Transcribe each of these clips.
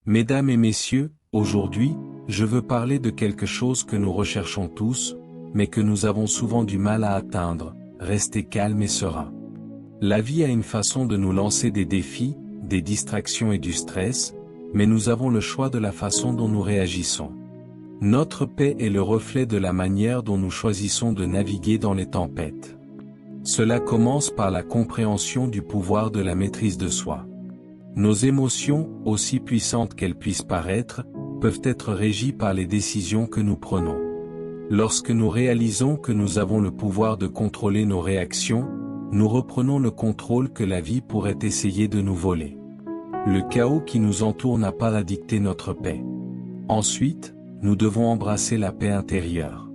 Mesdames et messieurs, aujourd'hui, je veux parler de quelque chose que nous recherchons tous, mais que nous avons souvent du mal à atteindre, rester calme et serein. La vie a une façon de nous lancer des défis, des distractions et du stress, mais nous avons le choix de la façon dont nous réagissons. Notre paix est le reflet de la manière dont nous choisissons de naviguer dans les tempêtes. Cela commence par la compréhension du pouvoir de la maîtrise de soi. Nos émotions, aussi puissantes qu'elles puissent paraître, peuvent être régies par les décisions que nous prenons. Lorsque nous réalisons que nous avons le pouvoir de contrôler nos réactions, nous reprenons le contrôle que la vie pourrait essayer de nous voler. Le chaos qui nous entoure n'a pas à dicter notre paix. Ensuite, nous devons embrasser la paix intérieure.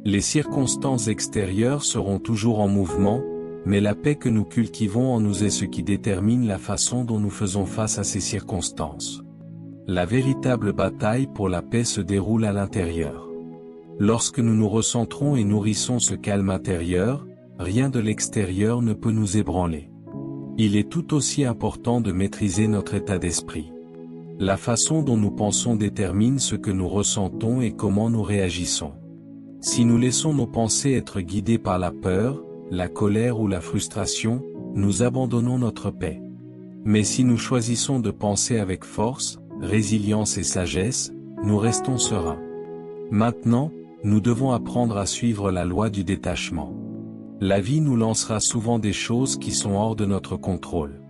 Les circonstances extérieures seront toujours en mouvement, mais la paix que nous cultivons en nous est ce qui détermine la façon dont nous faisons face à ces circonstances. La véritable bataille pour la paix se déroule à l'intérieur. Lorsque nous nous recentrons et nourrissons ce calme intérieur, rien de l'extérieur ne peut nous ébranler. Il est tout aussi important de maîtriser notre état d'esprit. La façon dont nous pensons détermine ce que nous ressentons et comment nous réagissons. Si nous laissons nos pensées être guidées par la peur, la colère ou la frustration, nous abandonnons notre paix. Mais si nous choisissons de penser avec force, résilience et sagesse, nous restons sereins. Maintenant, nous devons apprendre à suivre la loi du détachement. La vie nous lancera souvent des choses qui sont hors de notre contrôle.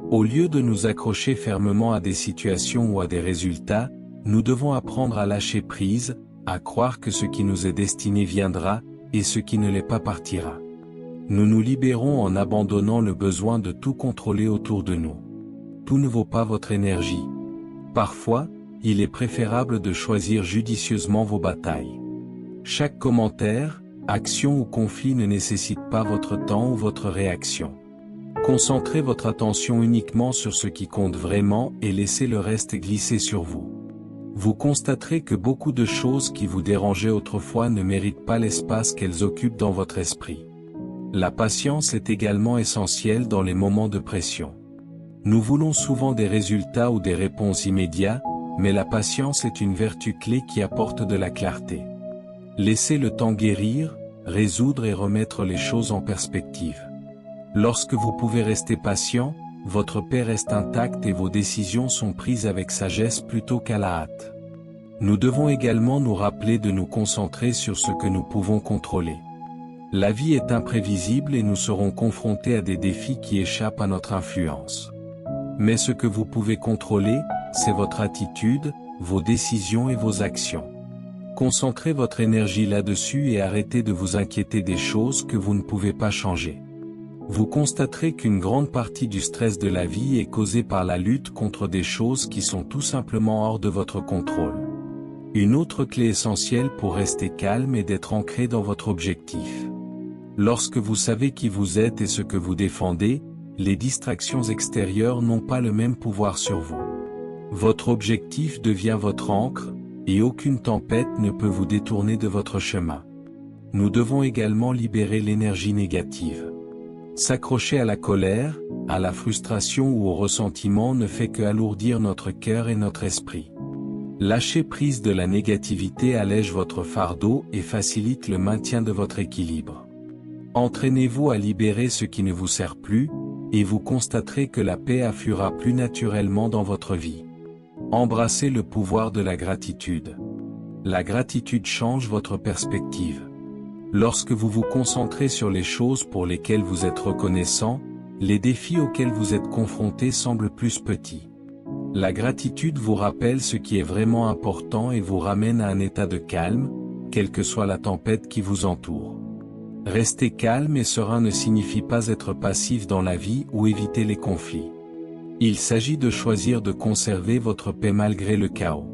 Au lieu de nous accrocher fermement à des situations ou à des résultats, nous devons apprendre à lâcher prise, à croire que ce qui nous est destiné viendra, et ce qui ne l'est pas partira. Nous nous libérons en abandonnant le besoin de tout contrôler autour de nous. Tout ne vaut pas votre énergie. Parfois, il est préférable de choisir judicieusement vos batailles. Chaque commentaire, action ou conflit ne nécessite pas votre temps ou votre réaction. Concentrez votre attention uniquement sur ce qui compte vraiment et laissez le reste glisser sur vous. Vous constaterez que beaucoup de choses qui vous dérangeaient autrefois ne méritent pas l'espace qu'elles occupent dans votre esprit. La patience est également essentielle dans les moments de pression. Nous voulons souvent des résultats ou des réponses immédiates, mais la patience est une vertu clé qui apporte de la clarté. Laissez le temps guérir, résoudre et remettre les choses en perspective. Lorsque vous pouvez rester patient, votre paix reste intacte et vos décisions sont prises avec sagesse plutôt qu'à la hâte. Nous devons également nous rappeler de nous concentrer sur ce que nous pouvons contrôler. La vie est imprévisible et nous serons confrontés à des défis qui échappent à notre influence. Mais ce que vous pouvez contrôler, c'est votre attitude, vos décisions et vos actions. Concentrez votre énergie là-dessus et arrêtez de vous inquiéter des choses que vous ne pouvez pas changer. Vous constaterez qu'une grande partie du stress de la vie est causée par la lutte contre des choses qui sont tout simplement hors de votre contrôle. Une autre clé essentielle pour rester calme est d'être ancré dans votre objectif. Lorsque vous savez qui vous êtes et ce que vous défendez, les distractions extérieures n'ont pas le même pouvoir sur vous. Votre objectif devient votre ancre, et aucune tempête ne peut vous détourner de votre chemin. Nous devons également libérer l'énergie négative. S'accrocher à la colère, à la frustration ou au ressentiment ne fait que alourdir notre cœur et notre esprit. Lâcher prise de la négativité allège votre fardeau et facilite le maintien de votre équilibre. Entraînez-vous à libérer ce qui ne vous sert plus, et vous constaterez que la paix affluera plus naturellement dans votre vie. Embrassez le pouvoir de la gratitude. La gratitude change votre perspective. Lorsque vous vous concentrez sur les choses pour lesquelles vous êtes reconnaissant, les défis auxquels vous êtes confrontés semblent plus petits. La gratitude vous rappelle ce qui est vraiment important et vous ramène à un état de calme, quelle que soit la tempête qui vous entoure. Rester calme et serein ne signifie pas être passif dans la vie ou éviter les conflits. Il s'agit de choisir de conserver votre paix malgré le chaos.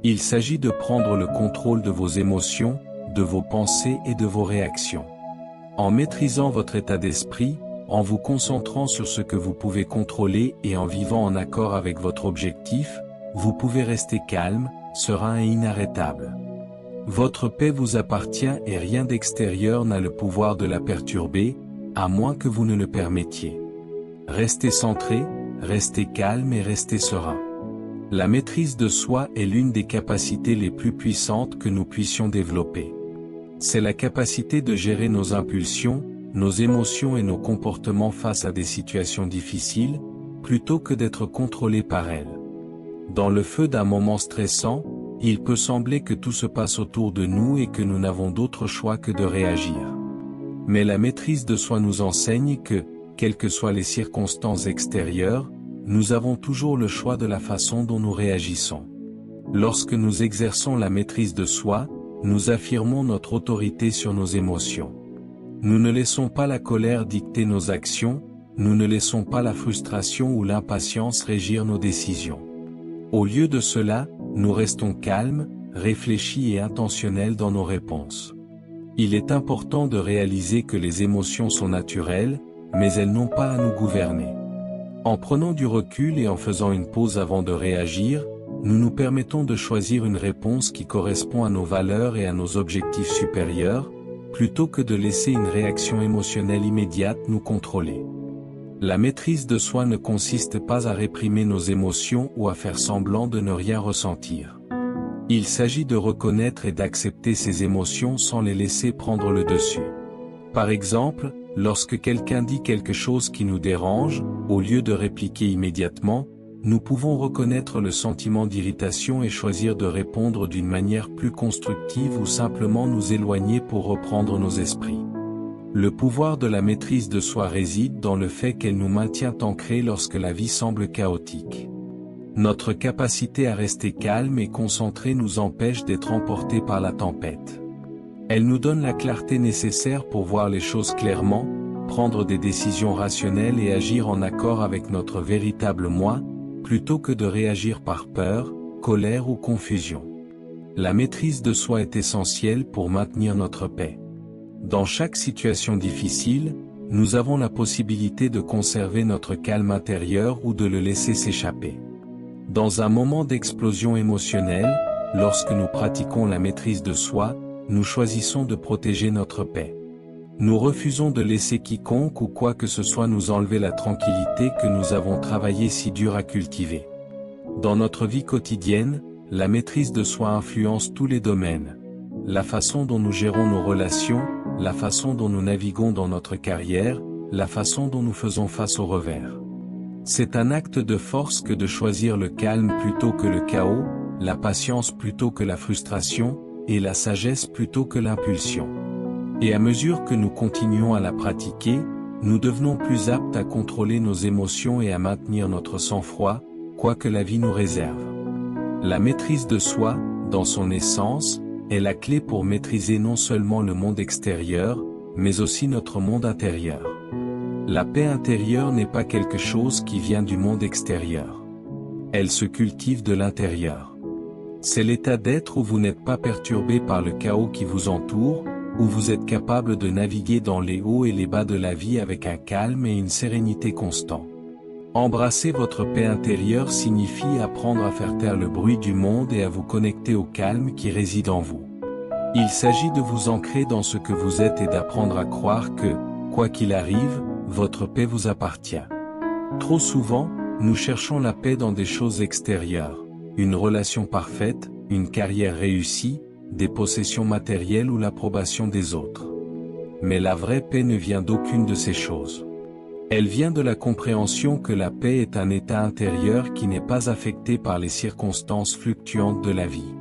Il s'agit de prendre le contrôle de vos émotions, de vos pensées et de vos réactions. En maîtrisant votre état d'esprit, en vous concentrant sur ce que vous pouvez contrôler et en vivant en accord avec votre objectif, vous pouvez rester calme, serein et inarrêtable. Votre paix vous appartient et rien d'extérieur n'a le pouvoir de la perturber, à moins que vous ne le permettiez. Restez centré, restez calme et restez serein. La maîtrise de soi est l'une des capacités les plus puissantes que nous puissions développer. C'est la capacité de gérer nos impulsions, nos émotions et nos comportements face à des situations difficiles, plutôt que d'être contrôlés par elles. Dans le feu d'un moment stressant, il peut sembler que tout se passe autour de nous et que nous n'avons d'autre choix que de réagir. Mais la maîtrise de soi nous enseigne que, quelles que soient les circonstances extérieures, nous avons toujours le choix de la façon dont nous réagissons. Lorsque nous exerçons la maîtrise de soi, nous affirmons notre autorité sur nos émotions. Nous ne laissons pas la colère dicter nos actions, nous ne laissons pas la frustration ou l'impatience régir nos décisions. Au lieu de cela, nous restons calmes, réfléchis et intentionnels dans nos réponses. Il est important de réaliser que les émotions sont naturelles, mais elles n'ont pas à nous gouverner. En prenant du recul et en faisant une pause avant de réagir, nous nous permettons de choisir une réponse qui correspond à nos valeurs et à nos objectifs supérieurs, plutôt que de laisser une réaction émotionnelle immédiate nous contrôler. La maîtrise de soi ne consiste pas à réprimer nos émotions ou à faire semblant de ne rien ressentir. Il s'agit de reconnaître et d'accepter ces émotions sans les laisser prendre le dessus. Par exemple, lorsque quelqu'un dit quelque chose qui nous dérange, au lieu de répliquer immédiatement, nous pouvons reconnaître le sentiment d'irritation et choisir de répondre d'une manière plus constructive ou simplement nous éloigner pour reprendre nos esprits. Le pouvoir de la maîtrise de soi réside dans le fait qu'elle nous maintient ancrés lorsque la vie semble chaotique. Notre capacité à rester calme et concentré nous empêche d'être emportés par la tempête. Elle nous donne la clarté nécessaire pour voir les choses clairement, prendre des décisions rationnelles et agir en accord avec notre véritable moi, plutôt que de réagir par peur, colère ou confusion. La maîtrise de soi est essentielle pour maintenir notre paix. Dans chaque situation difficile, nous avons la possibilité de conserver notre calme intérieur ou de le laisser s'échapper. Dans un moment d'explosion émotionnelle, lorsque nous pratiquons la maîtrise de soi, nous choisissons de protéger notre paix. Nous refusons de laisser quiconque ou quoi que ce soit nous enlever la tranquillité que nous avons travaillé si dur à cultiver. Dans notre vie quotidienne, la maîtrise de soi influence tous les domaines. La façon dont nous gérons nos relations, la façon dont nous naviguons dans notre carrière, la façon dont nous faisons face aux revers. C'est un acte de force que de choisir le calme plutôt que le chaos, la patience plutôt que la frustration, et la sagesse plutôt que l'impulsion. Et à mesure que nous continuons à la pratiquer, nous devenons plus aptes à contrôler nos émotions et à maintenir notre sang-froid, quoi que la vie nous réserve. La maîtrise de soi, dans son essence, est la clé pour maîtriser non seulement le monde extérieur, mais aussi notre monde intérieur. La paix intérieure n'est pas quelque chose qui vient du monde extérieur. Elle se cultive de l'intérieur. C'est l'état d'être où vous n'êtes pas perturbé par le chaos qui vous entoure, où vous êtes capable de naviguer dans les hauts et les bas de la vie avec un calme et une sérénité constants. Embrasser votre paix intérieure signifie apprendre à faire taire le bruit du monde et à vous connecter au calme qui réside en vous. Il s'agit de vous ancrer dans ce que vous êtes et d'apprendre à croire que, quoi qu'il arrive, votre paix vous appartient. Trop souvent, nous cherchons la paix dans des choses extérieures, une relation parfaite, une carrière réussie, des possessions matérielles ou l'approbation des autres. Mais la vraie paix ne vient d'aucune de ces choses. Elle vient de la compréhension que la paix est un état intérieur qui n'est pas affecté par les circonstances fluctuantes de la vie.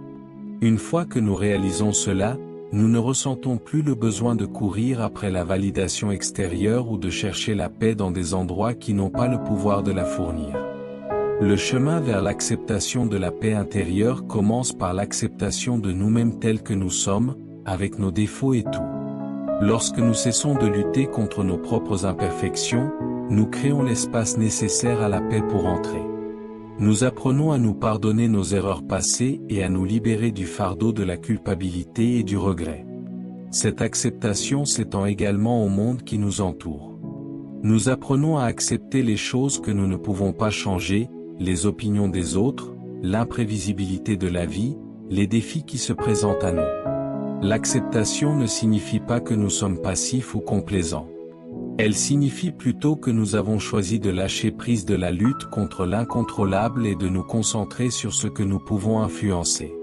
Une fois que nous réalisons cela, nous ne ressentons plus le besoin de courir après la validation extérieure ou de chercher la paix dans des endroits qui n'ont pas le pouvoir de la fournir. Le chemin vers l'acceptation de la paix intérieure commence par l'acceptation de nous-mêmes tels que nous sommes, avec nos défauts et tout. Lorsque nous cessons de lutter contre nos propres imperfections, nous créons l'espace nécessaire à la paix pour entrer. Nous apprenons à nous pardonner nos erreurs passées et à nous libérer du fardeau de la culpabilité et du regret. Cette acceptation s'étend également au monde qui nous entoure. Nous apprenons à accepter les choses que nous ne pouvons pas changer, les opinions des autres, l'imprévisibilité de la vie, les défis qui se présentent à nous. L'acceptation ne signifie pas que nous sommes passifs ou complaisants. Elle signifie plutôt que nous avons choisi de lâcher prise de la lutte contre l'incontrôlable et de nous concentrer sur ce que nous pouvons influencer.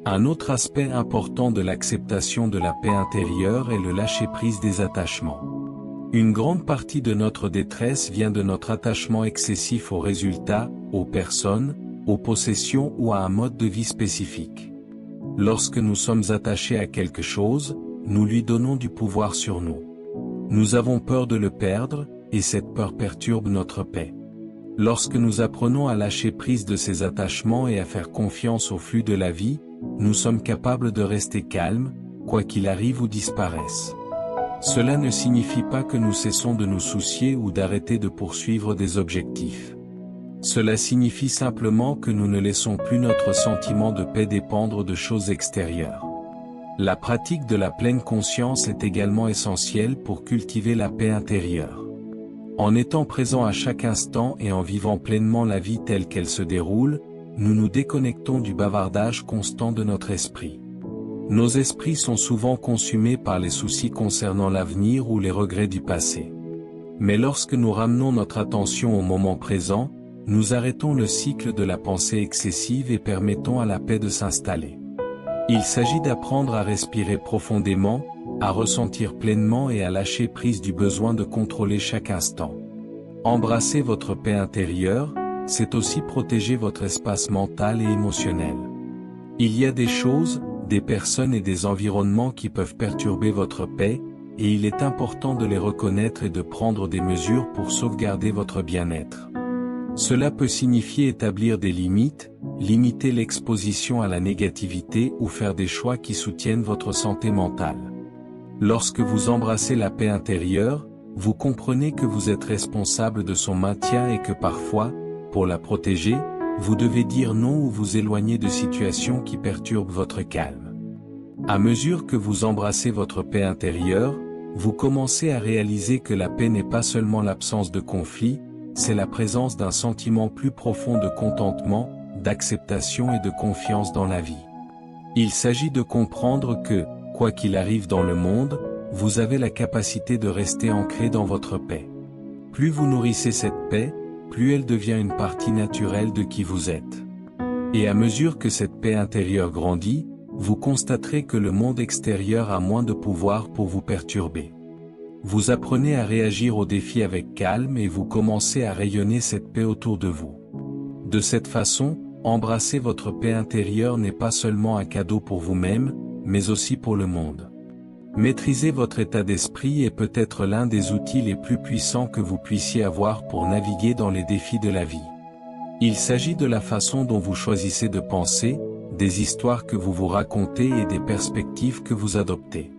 Un autre aspect important de l'acceptation de la paix intérieure est le lâcher-prise des attachements. Une grande partie de notre détresse vient de notre attachement excessif aux résultats, aux personnes, aux possessions ou à un mode de vie spécifique. Lorsque nous sommes attachés à quelque chose, nous lui donnons du pouvoir sur nous. Nous avons peur de le perdre, et cette peur perturbe notre paix. Lorsque nous apprenons à lâcher prise de ces attachements et à faire confiance au flux de la vie, nous sommes capables de rester calmes, quoi qu'il arrive ou disparaisse. Cela ne signifie pas que nous cessons de nous soucier ou d'arrêter de poursuivre des objectifs. Cela signifie simplement que nous ne laissons plus notre sentiment de paix dépendre de choses extérieures. La pratique de la pleine conscience est également essentielle pour cultiver la paix intérieure. En étant présent à chaque instant et en vivant pleinement la vie telle qu'elle se déroule, nous nous déconnectons du bavardage constant de notre esprit. Nos esprits sont souvent consumés par les soucis concernant l'avenir ou les regrets du passé. Mais lorsque nous ramenons notre attention au moment présent, nous arrêtons le cycle de la pensée excessive et permettons à la paix de s'installer. Il s'agit d'apprendre à respirer profondément, à ressentir pleinement et à lâcher prise du besoin de contrôler chaque instant. Embrasser votre paix intérieure, c'est aussi protéger votre espace mental et émotionnel. Il y a des choses, des personnes et des environnements qui peuvent perturber votre paix, et il est important de les reconnaître et de prendre des mesures pour sauvegarder votre bien-être. Cela peut signifier établir des limites, limiter l'exposition à la négativité ou faire des choix qui soutiennent votre santé mentale. Lorsque vous embrassez la paix intérieure, vous comprenez que vous êtes responsable de son maintien et que parfois, pour la protéger, vous devez dire non ou vous éloigner de situations qui perturbent votre calme. À mesure que vous embrassez votre paix intérieure, vous commencez à réaliser que la paix n'est pas seulement l'absence de conflit, c'est la présence d'un sentiment plus profond de contentement, d'acceptation et de confiance dans la vie. Il s'agit de comprendre que, quoi qu'il arrive dans le monde, vous avez la capacité de rester ancré dans votre paix. Plus vous nourrissez cette paix, plus elle devient une partie naturelle de qui vous êtes. Et à mesure que cette paix intérieure grandit, vous constaterez que le monde extérieur a moins de pouvoir pour vous perturber. Vous apprenez à réagir aux défis avec calme et vous commencez à rayonner cette paix autour de vous. De cette façon, embrasser votre paix intérieure n'est pas seulement un cadeau pour vous-même, mais aussi pour le monde. Maîtriser votre état d'esprit est peut-être l'un des outils les plus puissants que vous puissiez avoir pour naviguer dans les défis de la vie. Il s'agit de la façon dont vous choisissez de penser, des histoires que vous vous racontez et des perspectives que vous adoptez.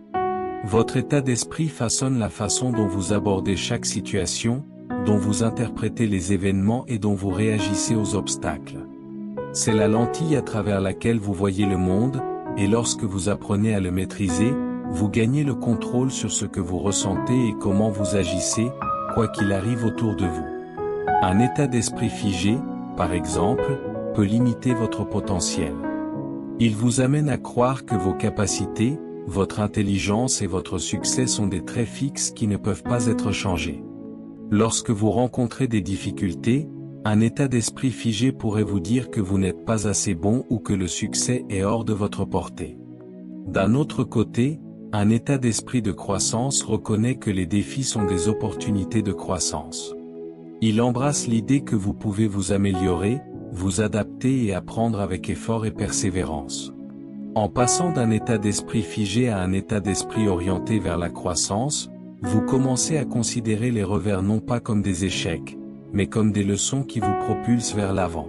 Votre état d'esprit façonne la façon dont vous abordez chaque situation, dont vous interprétez les événements et dont vous réagissez aux obstacles. C'est la lentille à travers laquelle vous voyez le monde, et lorsque vous apprenez à le maîtriser, vous gagnez le contrôle sur ce que vous ressentez et comment vous agissez, quoi qu'il arrive autour de vous. Un état d'esprit figé, par exemple, peut limiter votre potentiel. Il vous amène à croire que vos capacités, votre intelligence et votre succès sont des traits fixes qui ne peuvent pas être changés. Lorsque vous rencontrez des difficultés, un état d'esprit figé pourrait vous dire que vous n'êtes pas assez bon ou que le succès est hors de votre portée. D'un autre côté, un état d'esprit de croissance reconnaît que les défis sont des opportunités de croissance. Il embrasse l'idée que vous pouvez vous améliorer, vous adapter et apprendre avec effort et persévérance. En passant d'un état d'esprit figé à un état d'esprit orienté vers la croissance, vous commencez à considérer les revers non pas comme des échecs, mais comme des leçons qui vous propulsent vers l'avant.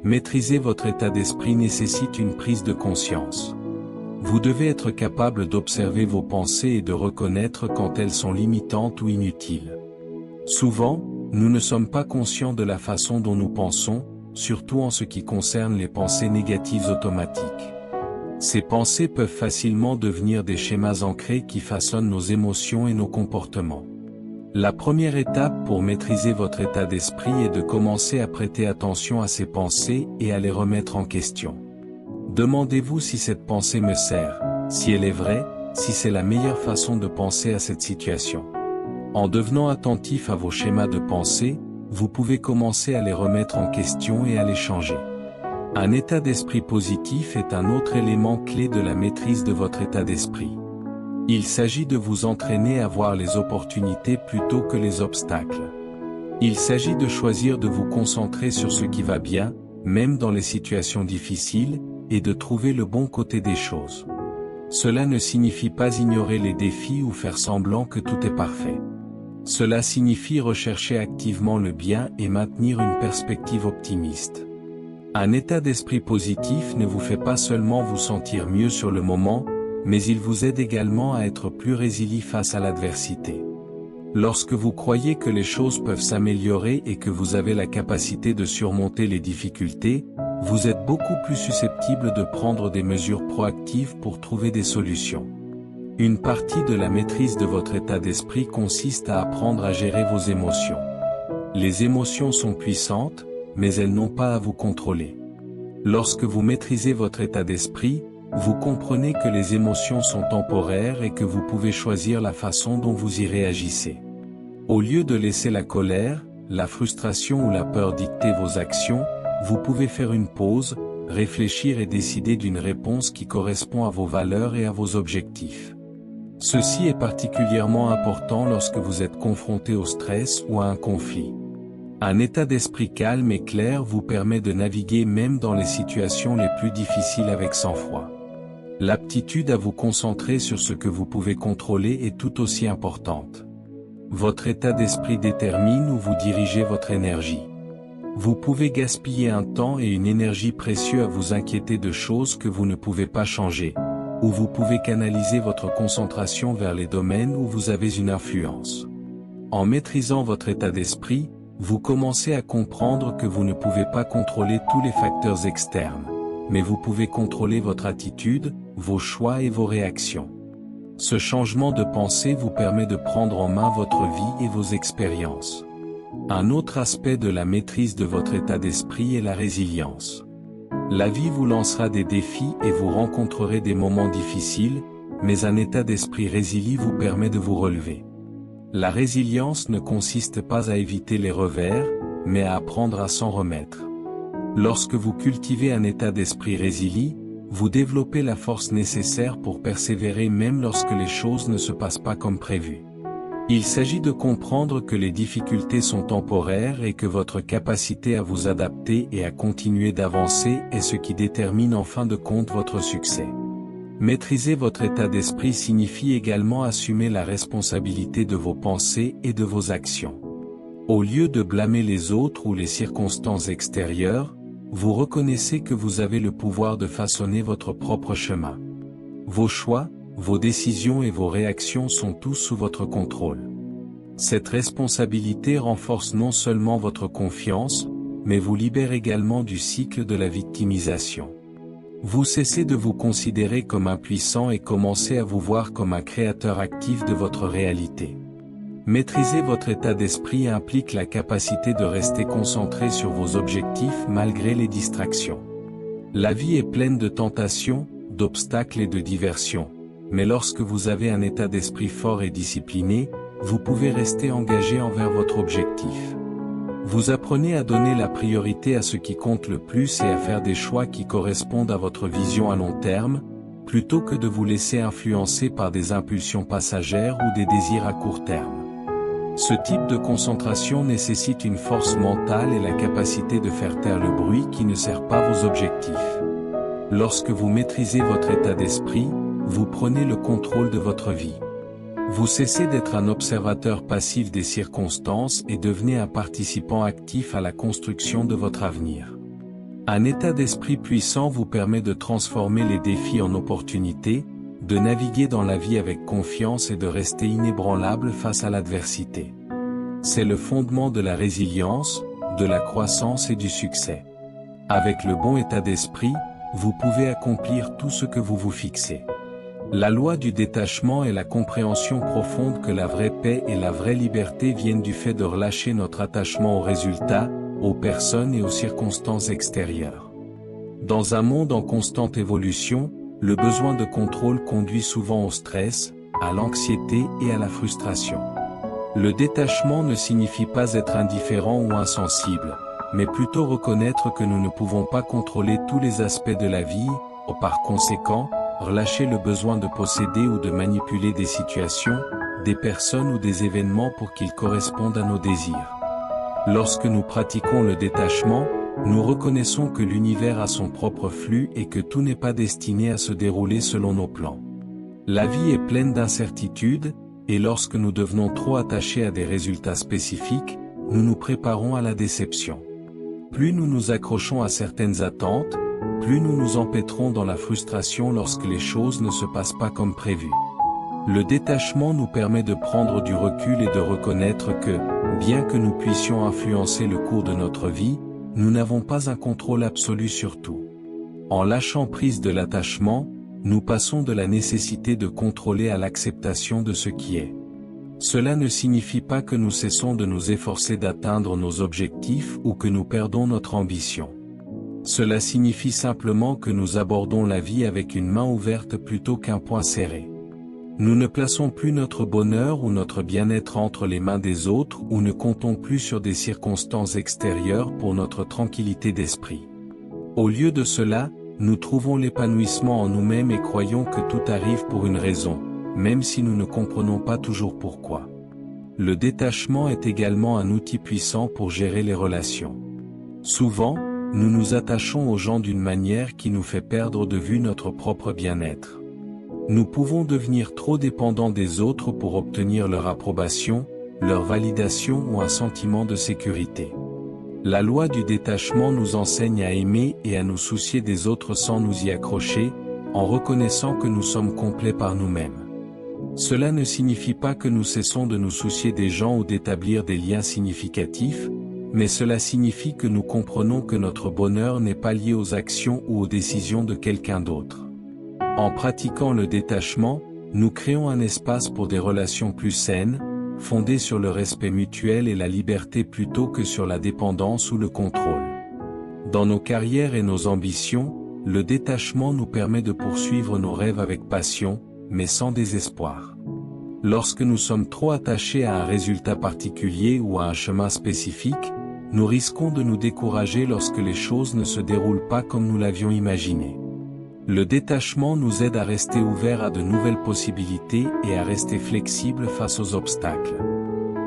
Maîtriser votre état d'esprit nécessite une prise de conscience. Vous devez être capable d'observer vos pensées et de reconnaître quand elles sont limitantes ou inutiles. Souvent, nous ne sommes pas conscients de la façon dont nous pensons, surtout en ce qui concerne les pensées négatives automatiques. Ces pensées peuvent facilement devenir des schémas ancrés qui façonnent nos émotions et nos comportements. La première étape pour maîtriser votre état d'esprit est de commencer à prêter attention à ces pensées et à les remettre en question. Demandez-vous si cette pensée me sert, si elle est vraie, si c'est la meilleure façon de penser à cette situation. En devenant attentif à vos schémas de pensée, vous pouvez commencer à les remettre en question et à les changer. Un état d'esprit positif est un autre élément clé de la maîtrise de votre état d'esprit. Il s'agit de vous entraîner à voir les opportunités plutôt que les obstacles. Il s'agit de choisir de vous concentrer sur ce qui va bien, même dans les situations difficiles, et de trouver le bon côté des choses. Cela ne signifie pas ignorer les défis ou faire semblant que tout est parfait. Cela signifie rechercher activement le bien et maintenir une perspective optimiste. Un état d'esprit positif ne vous fait pas seulement vous sentir mieux sur le moment, mais il vous aide également à être plus résilient face à l'adversité. Lorsque vous croyez que les choses peuvent s'améliorer et que vous avez la capacité de surmonter les difficultés, vous êtes beaucoup plus susceptible de prendre des mesures proactives pour trouver des solutions. Une partie de la maîtrise de votre état d'esprit consiste à apprendre à gérer vos émotions. Les émotions sont puissantes, mais elles n'ont pas à vous contrôler. Lorsque vous maîtrisez votre état d'esprit, vous comprenez que les émotions sont temporaires et que vous pouvez choisir la façon dont vous y réagissez. Au lieu de laisser la colère, la frustration ou la peur dicter vos actions, vous pouvez faire une pause, réfléchir et décider d'une réponse qui correspond à vos valeurs et à vos objectifs. Ceci est particulièrement important lorsque vous êtes confronté au stress ou à un conflit. Un état d'esprit calme et clair vous permet de naviguer même dans les situations les plus difficiles avec sang-froid. L'aptitude à vous concentrer sur ce que vous pouvez contrôler est tout aussi importante. Votre état d'esprit détermine où vous dirigez votre énergie. Vous pouvez gaspiller un temps et une énergie précieux à vous inquiéter de choses que vous ne pouvez pas changer, ou vous pouvez canaliser votre concentration vers les domaines où vous avez une influence. En maîtrisant votre état d'esprit, vous commencez à comprendre que vous ne pouvez pas contrôler tous les facteurs externes, mais vous pouvez contrôler votre attitude, vos choix et vos réactions. Ce changement de pensée vous permet de prendre en main votre vie et vos expériences. Un autre aspect de la maîtrise de votre état d'esprit est la résilience. La vie vous lancera des défis et vous rencontrerez des moments difficiles, mais un état d'esprit résilient vous permet de vous relever. La résilience ne consiste pas à éviter les revers, mais à apprendre à s'en remettre. Lorsque vous cultivez un état d'esprit résilient, vous développez la force nécessaire pour persévérer même lorsque les choses ne se passent pas comme prévu. Il s'agit de comprendre que les difficultés sont temporaires et que votre capacité à vous adapter et à continuer d'avancer est ce qui détermine en fin de compte votre succès. Maîtriser votre état d'esprit signifie également assumer la responsabilité de vos pensées et de vos actions. Au lieu de blâmer les autres ou les circonstances extérieures, vous reconnaissez que vous avez le pouvoir de façonner votre propre chemin. Vos choix, vos décisions et vos réactions sont tous sous votre contrôle. Cette responsabilité renforce non seulement votre confiance, mais vous libère également du cycle de la victimisation. Vous cessez de vous considérer comme impuissant et commencez à vous voir comme un créateur actif de votre réalité. Maîtriser votre état d'esprit implique la capacité de rester concentré sur vos objectifs malgré les distractions. La vie est pleine de tentations, d'obstacles et de diversions, mais lorsque vous avez un état d'esprit fort et discipliné, vous pouvez rester engagé envers votre objectif. Vous apprenez à donner la priorité à ce qui compte le plus et à faire des choix qui correspondent à votre vision à long terme, plutôt que de vous laisser influencer par des impulsions passagères ou des désirs à court terme. Ce type de concentration nécessite une force mentale et la capacité de faire taire le bruit qui ne sert pas vos objectifs. Lorsque vous maîtrisez votre état d'esprit, vous prenez le contrôle de votre vie. Vous cessez d'être un observateur passif des circonstances et devenez un participant actif à la construction de votre avenir. Un état d'esprit puissant vous permet de transformer les défis en opportunités, de naviguer dans la vie avec confiance et de rester inébranlable face à l'adversité. C'est le fondement de la résilience, de la croissance et du succès. Avec le bon état d'esprit, vous pouvez accomplir tout ce que vous vous fixez. La loi du détachement est la compréhension profonde que la vraie paix et la vraie liberté viennent du fait de relâcher notre attachement aux résultats, aux personnes et aux circonstances extérieures. Dans un monde en constante évolution, le besoin de contrôle conduit souvent au stress, à l'anxiété et à la frustration. Le détachement ne signifie pas être indifférent ou insensible, mais plutôt reconnaître que nous ne pouvons pas contrôler tous les aspects de la vie, et par conséquent, relâcher le besoin de posséder ou de manipuler des situations, des personnes ou des événements pour qu'ils correspondent à nos désirs. Lorsque nous pratiquons le détachement, nous reconnaissons que l'univers a son propre flux et que tout n'est pas destiné à se dérouler selon nos plans. La vie est pleine d'incertitudes, et lorsque nous devenons trop attachés à des résultats spécifiques, nous nous préparons à la déception. Plus nous nous accrochons à certaines attentes, plus nous nous empêtrons dans la frustration lorsque les choses ne se passent pas comme prévu. Le détachement nous permet de prendre du recul et de reconnaître que, bien que nous puissions influencer le cours de notre vie, nous n'avons pas un contrôle absolu sur tout. En lâchant prise de l'attachement, nous passons de la nécessité de contrôler à l'acceptation de ce qui est. Cela ne signifie pas que nous cessons de nous efforcer d'atteindre nos objectifs ou que nous perdons notre ambition. Cela signifie simplement que nous abordons la vie avec une main ouverte plutôt qu'un poing serré. Nous ne plaçons plus notre bonheur ou notre bien-être entre les mains des autres ou ne comptons plus sur des circonstances extérieures pour notre tranquillité d'esprit. Au lieu de cela, nous trouvons l'épanouissement en nous-mêmes et croyons que tout arrive pour une raison, même si nous ne comprenons pas toujours pourquoi. Le détachement est également un outil puissant pour gérer les relations. Souvent, nous nous attachons aux gens d'une manière qui nous fait perdre de vue notre propre bien-être. Nous pouvons devenir trop dépendants des autres pour obtenir leur approbation, leur validation ou un sentiment de sécurité. La loi du détachement nous enseigne à aimer et à nous soucier des autres sans nous y accrocher, en reconnaissant que nous sommes complets par nous-mêmes. Cela ne signifie pas que nous cessons de nous soucier des gens ou d'établir des liens significatifs, mais cela signifie que nous comprenons que notre bonheur n'est pas lié aux actions ou aux décisions de quelqu'un d'autre. En pratiquant le détachement, nous créons un espace pour des relations plus saines, fondées sur le respect mutuel et la liberté plutôt que sur la dépendance ou le contrôle. Dans nos carrières et nos ambitions, le détachement nous permet de poursuivre nos rêves avec passion, mais sans désespoir. Lorsque nous sommes trop attachés à un résultat particulier ou à un chemin spécifique, nous risquons de nous décourager lorsque les choses ne se déroulent pas comme nous l'avions imaginé. Le détachement nous aide à rester ouverts à de nouvelles possibilités et à rester flexibles face aux obstacles.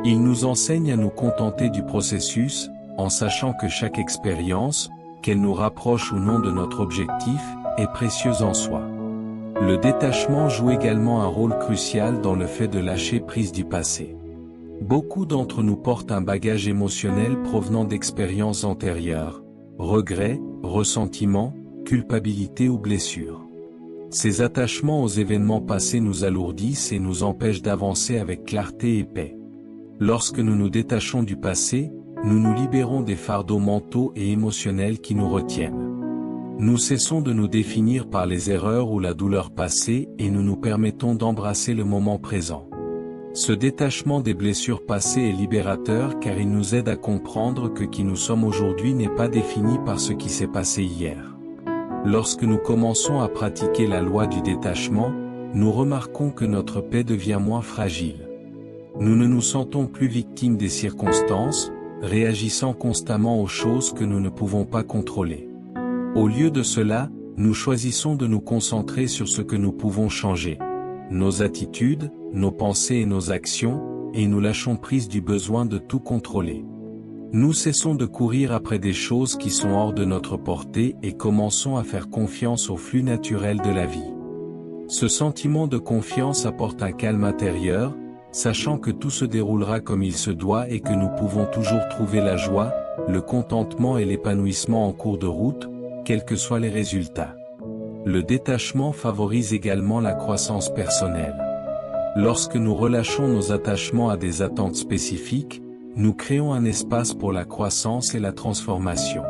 Il nous enseigne à nous contenter du processus, en sachant que chaque expérience, qu'elle nous rapproche ou non de notre objectif, est précieuse en soi. Le détachement joue également un rôle crucial dans le fait de lâcher prise du passé. Beaucoup d'entre nous portent un bagage émotionnel provenant d'expériences antérieures, regrets, ressentiments, culpabilité ou blessure. Ces attachements aux événements passés nous alourdissent et nous empêchent d'avancer avec clarté et paix. Lorsque nous nous détachons du passé, nous nous libérons des fardeaux mentaux et émotionnels qui nous retiennent. Nous cessons de nous définir par les erreurs ou la douleur passée et nous nous permettons d'embrasser le moment présent. Ce détachement des blessures passées est libérateur car il nous aide à comprendre que qui nous sommes aujourd'hui n'est pas défini par ce qui s'est passé hier. Lorsque nous commençons à pratiquer la loi du détachement, nous remarquons que notre paix devient moins fragile. Nous ne nous sentons plus victimes des circonstances, réagissant constamment aux choses que nous ne pouvons pas contrôler. Au lieu de cela, nous choisissons de nous concentrer sur ce que nous pouvons changer, nos attitudes, nos pensées et nos actions, et nous lâchons prise du besoin de tout contrôler. Nous cessons de courir après des choses qui sont hors de notre portée et commençons à faire confiance au flux naturel de la vie. Ce sentiment de confiance apporte un calme intérieur, sachant que tout se déroulera comme il se doit et que nous pouvons toujours trouver la joie, le contentement et l'épanouissement en cours de route, quels que soient les résultats. Le détachement favorise également la croissance personnelle. Lorsque nous relâchons nos attachements à des attentes spécifiques, nous créons un espace pour la croissance et la transformation.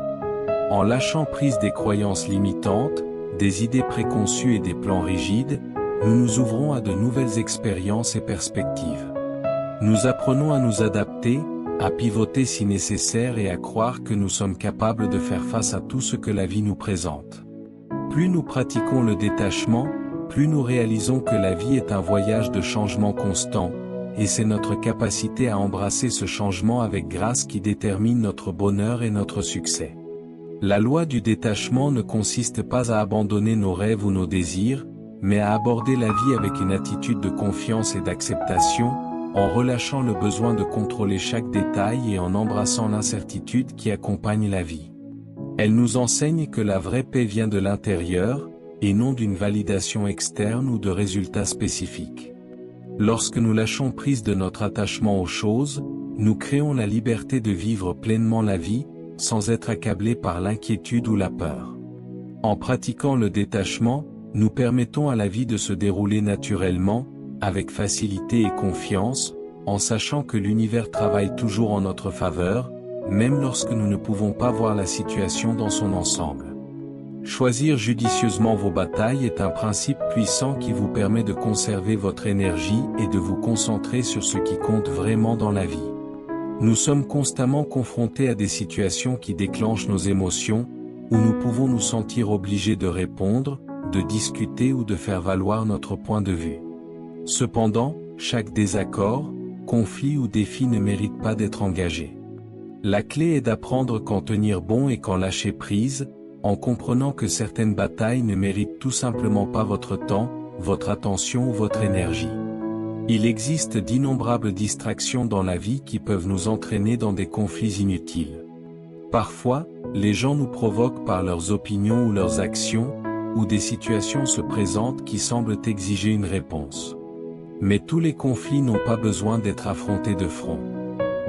En lâchant prise des croyances limitantes, des idées préconçues et des plans rigides, nous nous ouvrons à de nouvelles expériences et perspectives. Nous apprenons à nous adapter, à pivoter si nécessaire et à croire que nous sommes capables de faire face à tout ce que la vie nous présente. Plus nous pratiquons le détachement, plus nous réalisons que la vie est un voyage de changement constant, et c'est notre capacité à embrasser ce changement avec grâce qui détermine notre bonheur et notre succès. La loi du détachement ne consiste pas à abandonner nos rêves ou nos désirs, mais à aborder la vie avec une attitude de confiance et d'acceptation, en relâchant le besoin de contrôler chaque détail et en embrassant l'incertitude qui accompagne la vie. Elle nous enseigne que la vraie paix vient de l'intérieur, et non d'une validation externe ou de résultats spécifiques. Lorsque nous lâchons prise de notre attachement aux choses, nous créons la liberté de vivre pleinement la vie, sans être accablés par l'inquiétude ou la peur. En pratiquant le détachement, nous permettons à la vie de se dérouler naturellement, avec facilité et confiance, en sachant que l'univers travaille toujours en notre faveur, même lorsque nous ne pouvons pas voir la situation dans son ensemble. Choisir judicieusement vos batailles est un principe puissant qui vous permet de conserver votre énergie et de vous concentrer sur ce qui compte vraiment dans la vie. Nous sommes constamment confrontés à des situations qui déclenchent nos émotions, où nous pouvons nous sentir obligés de répondre, de discuter ou de faire valoir notre point de vue. Cependant, chaque désaccord, conflit ou défi ne mérite pas d'être engagé. La clé est d'apprendre quand tenir bon et quand lâcher prise, en comprenant que certaines batailles ne méritent tout simplement pas votre temps, votre attention ou votre énergie. Il existe d'innombrables distractions dans la vie qui peuvent nous entraîner dans des conflits inutiles. Parfois, les gens nous provoquent par leurs opinions ou leurs actions, ou des situations se présentent qui semblent exiger une réponse. Mais tous les conflits n'ont pas besoin d'être affrontés de front.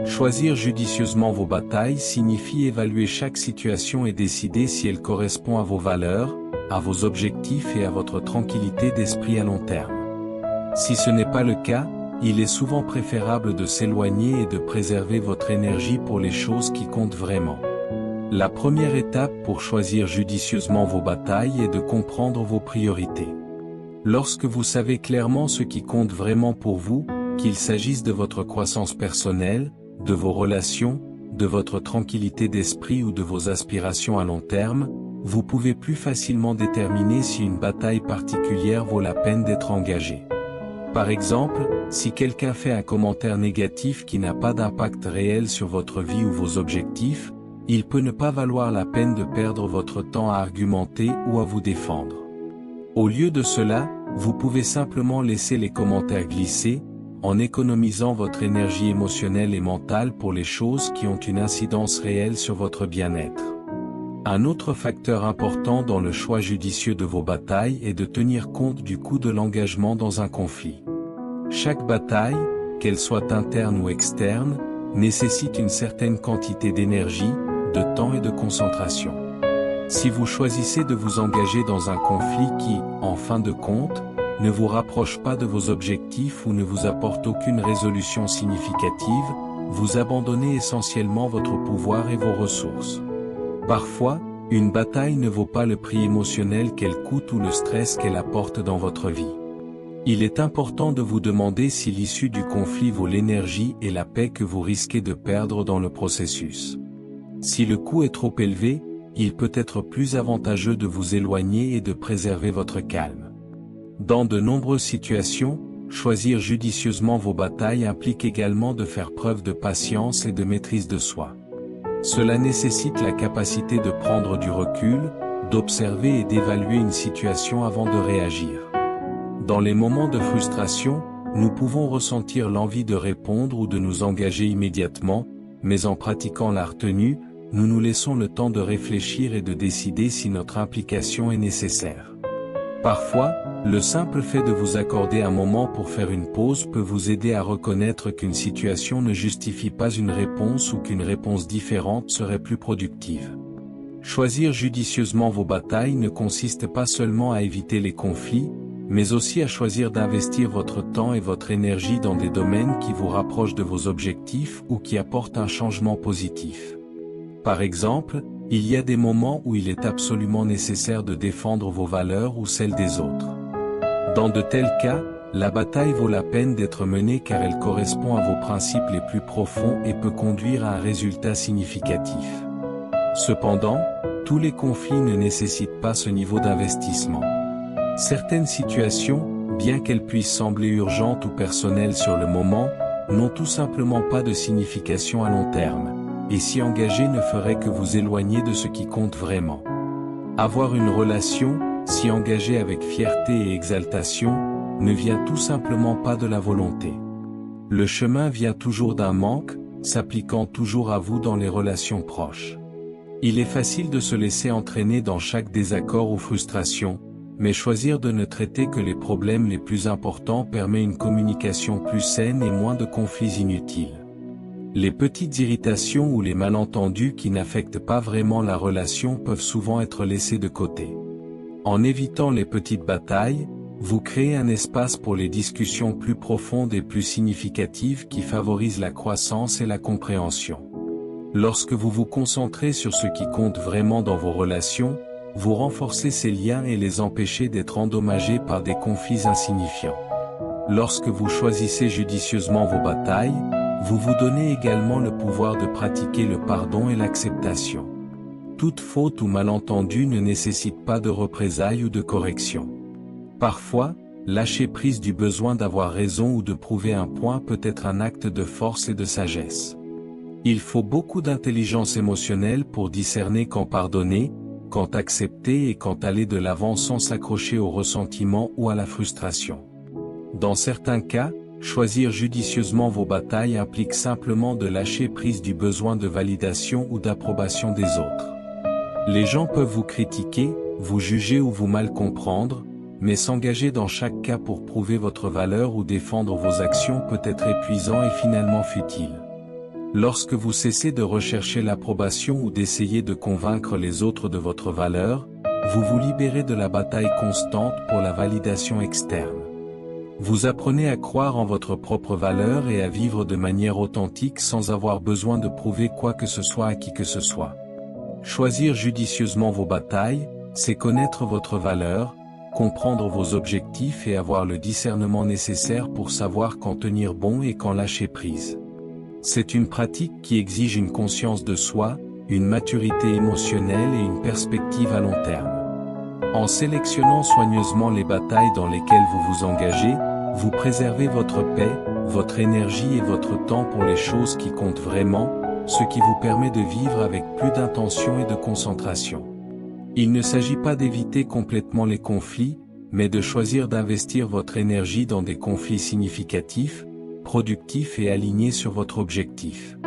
Choisir judicieusement vos batailles signifie évaluer chaque situation et décider si elle correspond à vos valeurs, à vos objectifs et à votre tranquillité d'esprit à long terme. Si ce n'est pas le cas, il est souvent préférable de s'éloigner et de préserver votre énergie pour les choses qui comptent vraiment. La première étape pour choisir judicieusement vos batailles est de comprendre vos priorités. Lorsque vous savez clairement ce qui compte vraiment pour vous, qu'il s'agisse de votre croissance personnelle, de vos relations, de votre tranquillité d'esprit ou de vos aspirations à long terme, vous pouvez plus facilement déterminer si une bataille particulière vaut la peine d'être engagée. Par exemple, si quelqu'un fait un commentaire négatif qui n'a pas d'impact réel sur votre vie ou vos objectifs, il peut ne pas valoir la peine de perdre votre temps à argumenter ou à vous défendre. Au lieu de cela, vous pouvez simplement laisser les commentaires glisser, en économisant votre énergie émotionnelle et mentale pour les choses qui ont une incidence réelle sur votre bien-être. Un autre facteur important dans le choix judicieux de vos batailles est de tenir compte du coût de l'engagement dans un conflit. Chaque bataille, qu'elle soit interne ou externe, nécessite une certaine quantité d'énergie, de temps et de concentration. Si vous choisissez de vous engager dans un conflit qui, en fin de compte, ne vous rapproche pas de vos objectifs ou ne vous apporte aucune résolution significative, vous abandonnez essentiellement votre pouvoir et vos ressources. Parfois, une bataille ne vaut pas le prix émotionnel qu'elle coûte ou le stress qu'elle apporte dans votre vie. Il est important de vous demander si l'issue du conflit vaut l'énergie et la paix que vous risquez de perdre dans le processus. Si le coût est trop élevé, il peut être plus avantageux de vous éloigner et de préserver votre calme. Dans de nombreuses situations, choisir judicieusement vos batailles implique également de faire preuve de patience et de maîtrise de soi. Cela nécessite la capacité de prendre du recul, d'observer et d'évaluer une situation avant de réagir. Dans les moments de frustration, nous pouvons ressentir l'envie de répondre ou de nous engager immédiatement, mais en pratiquant la retenue, nous nous laissons le temps de réfléchir et de décider si notre implication est nécessaire. Parfois, le simple fait de vous accorder un moment pour faire une pause peut vous aider à reconnaître qu'une situation ne justifie pas une réponse ou qu'une réponse différente serait plus productive. Choisir judicieusement vos batailles ne consiste pas seulement à éviter les conflits, mais aussi à choisir d'investir votre temps et votre énergie dans des domaines qui vous rapprochent de vos objectifs ou qui apportent un changement positif. Par exemple, il y a des moments où il est absolument nécessaire de défendre vos valeurs ou celles des autres. Dans de tels cas, la bataille vaut la peine d'être menée car elle correspond à vos principes les plus profonds et peut conduire à un résultat significatif. Cependant, tous les conflits ne nécessitent pas ce niveau d'investissement. Certaines situations, bien qu'elles puissent sembler urgentes ou personnelles sur le moment, n'ont tout simplement pas de signification à long terme, et s'y engager ne ferait que vous éloigner de ce qui compte vraiment. Avoir une relation, s'y engager avec fierté et exaltation, ne vient tout simplement pas de la volonté. Le chemin vient toujours d'un manque, s'appliquant toujours à vous dans les relations proches. Il est facile de se laisser entraîner dans chaque désaccord ou frustration, mais choisir de ne traiter que les problèmes les plus importants permet une communication plus saine et moins de conflits inutiles. Les petites irritations ou les malentendus qui n'affectent pas vraiment la relation peuvent souvent être laissés de côté. En évitant les petites batailles, vous créez un espace pour les discussions plus profondes et plus significatives qui favorisent la croissance et la compréhension. Lorsque vous vous concentrez sur ce qui compte vraiment dans vos relations, vous renforcez ces liens et les empêchez d'être endommagés par des conflits insignifiants. Lorsque vous choisissez judicieusement vos batailles, vous vous donnez également le pouvoir de pratiquer le pardon et l'acceptation. Toute faute ou malentendu ne nécessite pas de représailles ou de correction. Parfois, lâcher prise du besoin d'avoir raison ou de prouver un point peut être un acte de force et de sagesse. Il faut beaucoup d'intelligence émotionnelle pour discerner quand pardonner, quand accepter et quand aller de l'avant sans s'accrocher au ressentiment ou à la frustration. Dans certains cas, choisir judicieusement vos batailles implique simplement de lâcher prise du besoin de validation ou d'approbation des autres. Les gens peuvent vous critiquer, vous juger ou vous mal comprendre, mais s'engager dans chaque cas pour prouver votre valeur ou défendre vos actions peut être épuisant et finalement futile. Lorsque vous cessez de rechercher l'approbation ou d'essayer de convaincre les autres de votre valeur, vous vous libérez de la bataille constante pour la validation externe. Vous apprenez à croire en votre propre valeur et à vivre de manière authentique sans avoir besoin de prouver quoi que ce soit à qui que ce soit. Choisir judicieusement vos batailles, c'est connaître votre valeur, comprendre vos objectifs et avoir le discernement nécessaire pour savoir quand tenir bon et quand lâcher prise. C'est une pratique qui exige une conscience de soi, une maturité émotionnelle et une perspective à long terme. En sélectionnant soigneusement les batailles dans lesquelles vous vous engagez, vous préservez votre paix, votre énergie et votre temps pour les choses qui comptent vraiment, ce qui vous permet de vivre avec plus d'intention et de concentration. Il ne s'agit pas d'éviter complètement les conflits, mais de choisir d'investir votre énergie dans des conflits significatifs, productifs et alignés sur votre objectif.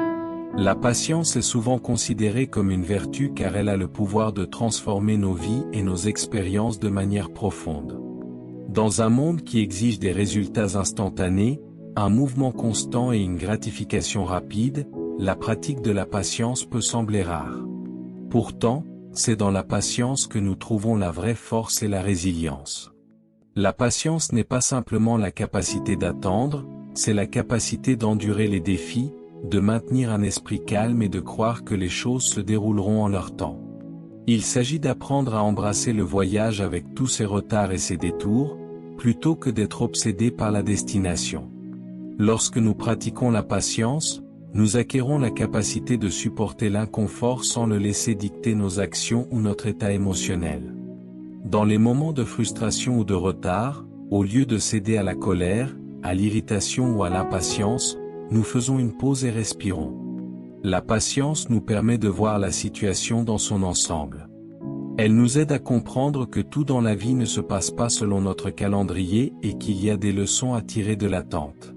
La patience est souvent considérée comme une vertu car elle a le pouvoir de transformer nos vies et nos expériences de manière profonde. Dans un monde qui exige des résultats instantanés, un mouvement constant et une gratification rapide, la pratique de la patience peut sembler rare. Pourtant, c'est dans la patience que nous trouvons la vraie force et la résilience. La patience n'est pas simplement la capacité d'attendre, c'est la capacité d'endurer les défis, de maintenir un esprit calme et de croire que les choses se dérouleront en leur temps. Il s'agit d'apprendre à embrasser le voyage avec tous ses retards et ses détours, plutôt que d'être obsédé par la destination. Lorsque nous pratiquons la patience, nous acquérons la capacité de supporter l'inconfort sans le laisser dicter nos actions ou notre état émotionnel. Dans les moments de frustration ou de retard, au lieu de céder à la colère, à l'irritation ou à l'impatience, nous faisons une pause et respirons. La patience nous permet de voir la situation dans son ensemble. Elle nous aide à comprendre que tout dans la vie ne se passe pas selon notre calendrier et qu'il y a des leçons à tirer de l'attente.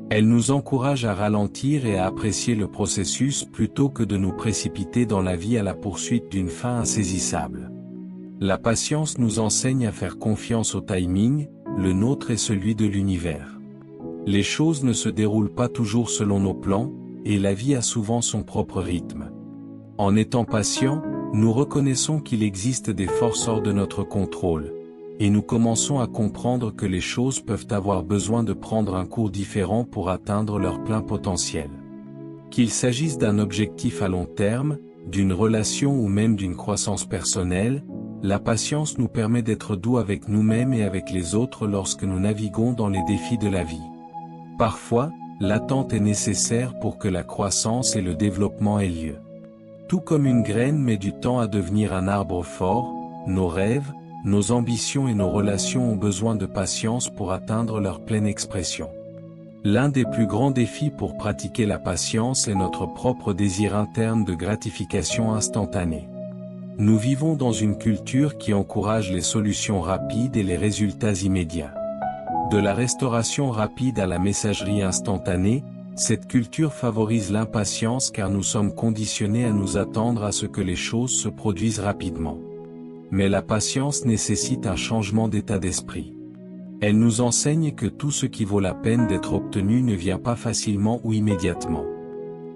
Elle nous encourage à ralentir et à apprécier le processus plutôt que de nous précipiter dans la vie à la poursuite d'une fin insaisissable. La patience nous enseigne à faire confiance au timing, le nôtre et celui de l'univers. Les choses ne se déroulent pas toujours selon nos plans, et la vie a souvent son propre rythme. En étant patient, nous reconnaissons qu'il existe des forces hors de notre contrôle, et nous commençons à comprendre que les choses peuvent avoir besoin de prendre un cours différent pour atteindre leur plein potentiel. Qu'il s'agisse d'un objectif à long terme, d'une relation ou même d'une croissance personnelle, la patience nous permet d'être doux avec nous-mêmes et avec les autres lorsque nous naviguons dans les défis de la vie. Parfois, l'attente est nécessaire pour que la croissance et le développement aient lieu. Tout comme une graine met du temps à devenir un arbre fort, nos rêves, nos ambitions et nos relations ont besoin de patience pour atteindre leur pleine expression. L'un des plus grands défis pour pratiquer la patience est notre propre désir interne de gratification instantanée. Nous vivons dans une culture qui encourage les solutions rapides et les résultats immédiats. De la restauration rapide à la messagerie instantanée, cette culture favorise l'impatience car nous sommes conditionnés à nous attendre à ce que les choses se produisent rapidement. Mais la patience nécessite un changement d'état d'esprit. Elle nous enseigne que tout ce qui vaut la peine d'être obtenu ne vient pas facilement ou immédiatement.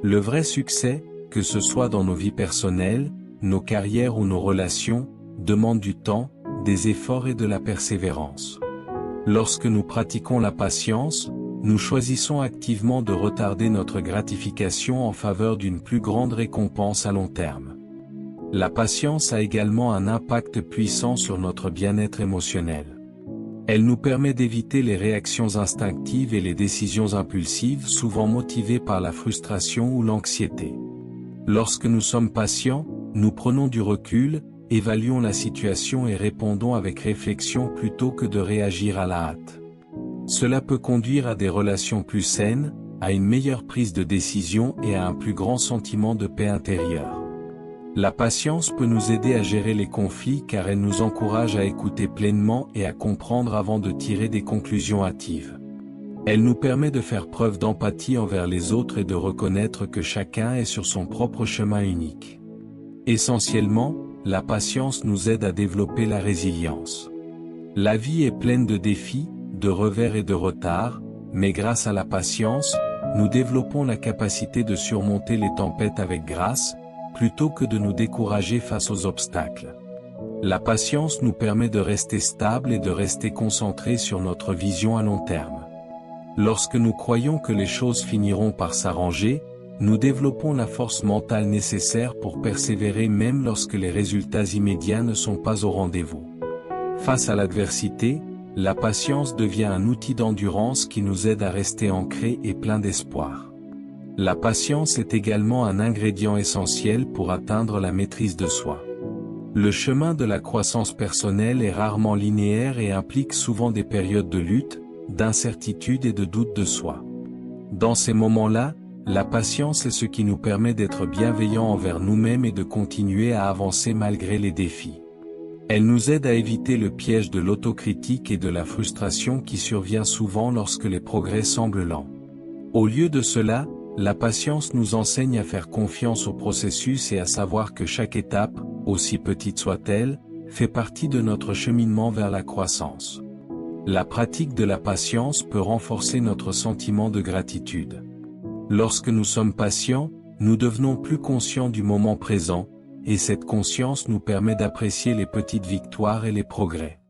Le vrai succès, que ce soit dans nos vies personnelles, nos carrières ou nos relations, demande du temps, des efforts et de la persévérance. Lorsque nous pratiquons la patience, nous choisissons activement de retarder notre gratification en faveur d'une plus grande récompense à long terme. La patience a également un impact puissant sur notre bien-être émotionnel. Elle nous permet d'éviter les réactions instinctives et les décisions impulsives souvent motivées par la frustration ou l'anxiété. Lorsque nous sommes patients, nous prenons du recul, évaluons la situation et répondons avec réflexion plutôt que de réagir à la hâte. Cela peut conduire à des relations plus saines, à une meilleure prise de décision et à un plus grand sentiment de paix intérieure. La patience peut nous aider à gérer les conflits car elle nous encourage à écouter pleinement et à comprendre avant de tirer des conclusions hâtives. Elle nous permet de faire preuve d'empathie envers les autres et de reconnaître que chacun est sur son propre chemin unique. Essentiellement, la patience nous aide à développer la résilience. La vie est pleine de défis, de revers et de retards, mais grâce à la patience, nous développons la capacité de surmonter les tempêtes avec grâce, plutôt que de nous décourager face aux obstacles. La patience nous permet de rester stable et de rester concentrés sur notre vision à long terme. Lorsque nous croyons que les choses finiront par s'arranger, nous développons la force mentale nécessaire pour persévérer même lorsque les résultats immédiats ne sont pas au rendez-vous. Face à l'adversité, la patience devient un outil d'endurance qui nous aide à rester ancrés et pleins d'espoir. La patience est également un ingrédient essentiel pour atteindre la maîtrise de soi. Le chemin de la croissance personnelle est rarement linéaire et implique souvent des périodes de lutte, d'incertitude et de doute de soi. Dans ces moments-là, la patience est ce qui nous permet d'être bienveillants envers nous-mêmes et de continuer à avancer malgré les défis. Elle nous aide à éviter le piège de l'autocritique et de la frustration qui survient souvent lorsque les progrès semblent lents. Au lieu de cela, la patience nous enseigne à faire confiance au processus et à savoir que chaque étape, aussi petite soit-elle, fait partie de notre cheminement vers la croissance. La pratique de la patience peut renforcer notre sentiment de gratitude. Lorsque nous sommes patients, nous devenons plus conscients du moment présent, et cette conscience nous permet d'apprécier les petites victoires et les progrès.